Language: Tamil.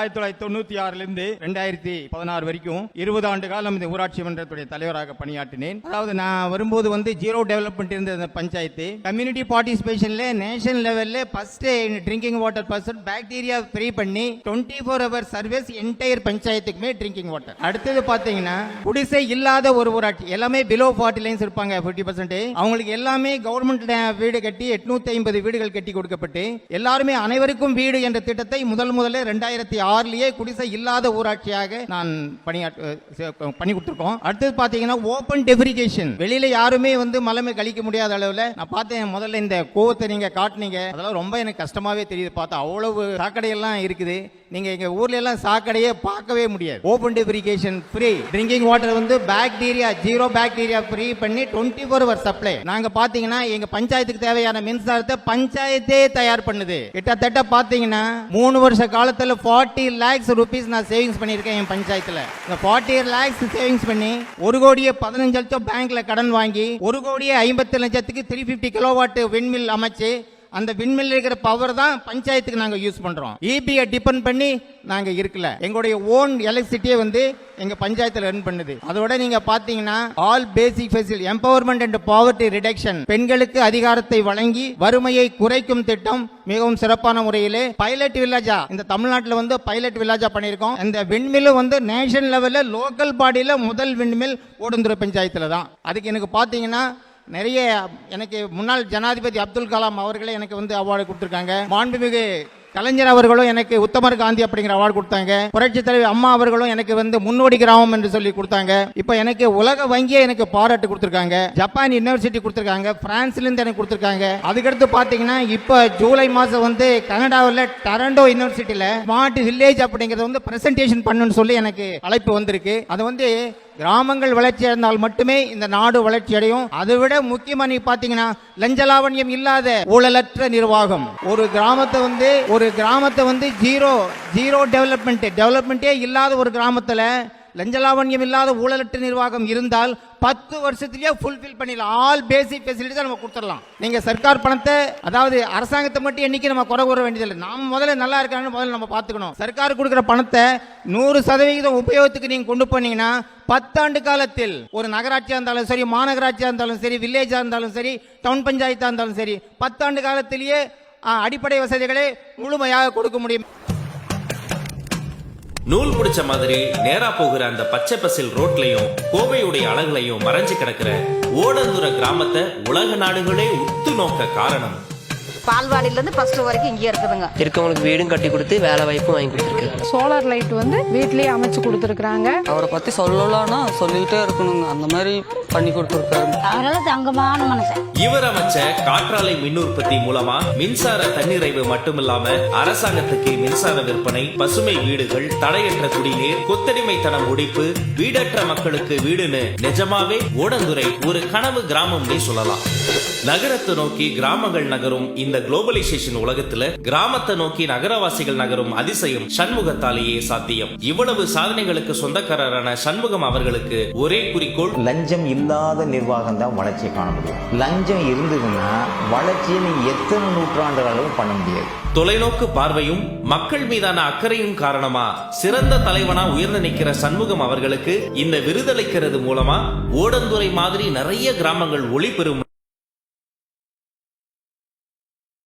1996 2016 வரைக்கும் 20 ஆண்டு காலம் இந்த ஊராட்சி மன்றத்துடைய தலைவராக பணியாற்றினேன். அதாவது நான் வரும்போது ஜீரோ டெவலப்மெண்ட் இருந்த இந்த பஞ்சாயத்து கம்யூனிட்டி பார்ட்டிசிபேஷன்ல நேஷனல் லெவல்ல first drinking water person bacteria free பண்ணி 24 ஹவர் சர்வீஸ் என்டையர் பஞ்சாயத்துக்குமே ட்ரிங்கிங் வாட்டர். அடுத்தது பாத்தீங்கன்னா குடிசை இல்லாத ஒரு ஊராட்சி எல்லாமே பிலோ 40 லைன்ஸ் இருப்பாங்க 50%. அவங்களுக்கு எல்லாமே கவர்மெண்ட் வீடு கட்டி 850 வீடுகள் கட்டி கொடுக்கப்பட்டு எல்லாருமே அனைவருக்கும் வீடு என்ற திட்டத்தை முதல்ல 2006 குடிசை இல்லாத ஊராட்சியாக நான் பண்ணி கொடுத்திருக்கோம். அடுத்தது பாத்தீங்கன்னா ஓபன் டெஃபிரிகேஷன், வெளியில யாருமே மலமே கழிக்க முடியாத அளவுல நான் பார்த்தேன். முதல்ல இந்த கோவத்தை நீங்க காட்டுனீங்க, அதெல்லாம் ரொம்ப எனக்கு கஷ்டமாவே தெரியுது. பார்த்தா அவ்வளவு சாக்கடை எல்லாம் இருக்குது. நீங்க எங்க ஊர்ல எல்லாம் சாக்கடையே பார்க்கவே முடியாது. Open defecation free drinking water bacteria zero bacteria free பண்ணி 24 ஹவர் சப்ளை. நாங்க பாத்தீங்கன்னா எங்க பஞ்சாயத்துக்கு தேவையான மின்சாரத்தை பஞ்சாயத்தே தயார் பண்ணுது. கிட்டத்தட்ட பாத்தீங்கன்னா 3 வருஷ காலத்துல 40 lakhs rupees நான் சேவிங்ஸ் பண்ணியிருக்கேன் என் பஞ்சாயத்துல. இந்த 40 lakhs சேவிங்ஸ் பண்ணி 1,15 லட்சம் பேங்க்ல கடன் வாங்கி 1,50 லட்சத்துக்கு 350 கிலோவாட் விண்மில் அமைச்சு அந்த விண்மில் இருக்கிற பவர் தான் பஞ்சாயத்துக்கு நாங்க யூஸ் பண்றோம். ஈபியை டிபெண்ட் பண்ணி நாங்க இருக்கல. எங்களுடைய ஓன் எலக்ட்ரிசிட்டியை எங்க பஞ்சாயத்துல ரன் பண்ணுது. அதோட நீங்க பாத்தீங்கன்னா all basic facility empowerment and poverty reduction, பெண்களுக்கு அதிகாரத்தை வழங்கி வறுமையை குறைக்கும் திட்டம் மிகவும் சிறப்பான முறையிலே பைலட் வில்லேஜா இந்த தமிழ்நாட்டில் பைலட் வில்லேஜா பண்ணியிருக்கோம். இந்த விண்மில் நேஷனல் லெவல்ல லோக்கல் பாடியில முதல் விண்மில் ஓடந்துறை பஞ்சாயத்துல தான். அதுக்கு எனக்கு பாத்தீங்கன்னா நிறைய எனக்கு முன்னாள் ஜனாதிபதி அப்துல் கலாம் அவர்களே எனக்கு அவார்டு கொடுத்திருக்காங்க. மாண்புமிகு கலைஞர் அவர்களும் எனக்கு உத்தமர் காந்தி அப்படிங்கிற அவார்டு கொடுத்தாங்க. புரட்சி தலைவர் அம்மா அவர்களும் எனக்கு முன்னோடி கிராமம் என்று சொல்லி கொடுத்தாங்க. இப்ப எனக்கு உலக வங்கியை எனக்கு பாராட்டு கொடுத்திருக்காங்க. ஜப்பான் யூனிவர்சிட்டி கொடுத்திருக்காங்க. பிரான்ஸ்ல இருந்து எனக்கு கொடுத்திருக்காங்க. அதுக்கடுத்து பாத்தீங்கன்னா இப்ப ஜூலை மாசம் கனடாவில் டொரண்டோ யூனிவர்சிட்டியில ஸ்மார்ட் வில்லேஜ் அப்படிங்கறத பிரசன்டேஷன் பண்ணுன்னு சொல்லி எனக்கு அழைப்பு வந்திருக்கு. அது கிராமங்கள் வளர்ச்சி அடைந்தால் மட்டுமே இந்த நாடு வளர்ச்சி அடையும். அதை விட முக்கியமா நீ பாத்தீங்கன்னா லஞ்சலாவண்யம் இல்லாத ஊழலற்ற நிர்வாகம். ஒரு கிராமத்தை ஜீரோ டெவலப்மெண்டே இல்லாத ஒரு கிராமத்துல லஞ்சலாவண்யம் இல்லாத ஊழலற்ற நிர்வாகம் இருந்தால் 10 வருஷத்திலேயே ஃபுல்ஃபில் பண்ணிடலாம். ஆல் பேசிக் ஃபெசிலிட்டிஸ் நம்ம கொடுத்துடலாம். நீங்க சர்க்கார் பணத்தை, அதாவது அரசாங்கத்தை மட்டும் என்னைக்கு நம்ம குறை கூற வேண்டியதில்லை. நாம முதல்ல நல்லா இருக்கான்னு முதல்ல நம்ம பார்த்துக்கணும். சர்க்கார் கொடுக்குற பணத்தை 100% உபயோகத்துக்கு நீங்க கொண்டு போனீங்கன்னா 10 ஆண்டு காலத்தில் ஒரு நகராட்சியா இருந்தாலும் சரி, மாநகராட்சியா இருந்தாலும் சரி, வில்லேஜா இருந்தாலும் சரி, டவுன் பஞ்சாயத்தா இருந்தாலும் சரி, 10 ஆண்டு காலத்திலேயே அடிப்படை வசதிகளை முழுமையாக கொடுக்க முடியும். நூல் முடிச்ச மாதிரி நேரா போகிற அந்த பச்சை பசில் ரோட்லயும் கோவையுடைய அழகுலையும் மறைஞ்சு கிடக்கிற ஓடந்துறை கிராமத்தை உலக நாடுகளே உத்து நோக்க காரணம் பால்வாடியில இருந்து ஃபர்ஸ்ட் வரைக்கும் இங்கே இருக்குதுங்க. இருக்கவங்களுக்கு வீடும் கட்டி கொடுத்து வேலை வாய்ப்பும் வாங்கி கொடுத்துருக்கு. சோலார் லைட் வீட்லயே அமைச்சு கொடுத்துருக்காங்க. அவரை பத்தி சொல்லலாம்னா சொல்லிக்கிட்டே இருக்கணுங்க. அந்த மாதிரி பண்ணி கொடுத்துருக்காரு. அவரால் தங்கமான மனுஷன். இவர் அமைச்ச காற்றாலை மின் உற்பத்தி மூலமா மின்சார தன்னிறைவு மட்டுமில்லாம அரசாங்கத்துக்கு மின்சார விற்பனை, பசுமை வீடுகள், தடையற்ற குடிநீர், கொத்தடிமைத்தனம் ஒழிப்பு, வீடற்ற மக்களுக்கு வீடுன்னு நிஜமாவே ஓடந்துறை ஒரு கனவு கிராமம்னே சொல்லலாம். நகரத்தை நோக்கி கிராமங்கள் நகரும் இந்த குளோபலைசேஷன் உலகத்துல கிராமத்தை நோக்கி நகரவாசிகள் நகரும் அதிசயம் சண்முகத்தாலேயே சாத்தியம். இவ்வளவு சாதனைகளுக்கு சொந்தக்காரரான சண்முகம் அவர்களுக்கு ஒரே குறிக்கோள், லஞ்சம் இல்லாத நிர்வாகம் தான் வளர்ச்சியை காண முடியும். லஞ்சம் இருந்ததுன்னா வளர்ச்சியை நீ எத்தனை நூற்றாண்டுகளும் பண்ண முடியாது. தொலைநோக்கு பார்வையும் மக்கள் மீதான அக்கறையும் காரணமா சிறந்த தலைவனா உயர்ந்து நிற்கிற சண்முகம் அவர்களுக்கு இந்த விருதளிக்கிறது மூலமா ஓடந்துறை மாதிரி நிறைய கிராமங்கள் ஒளி பெறும்.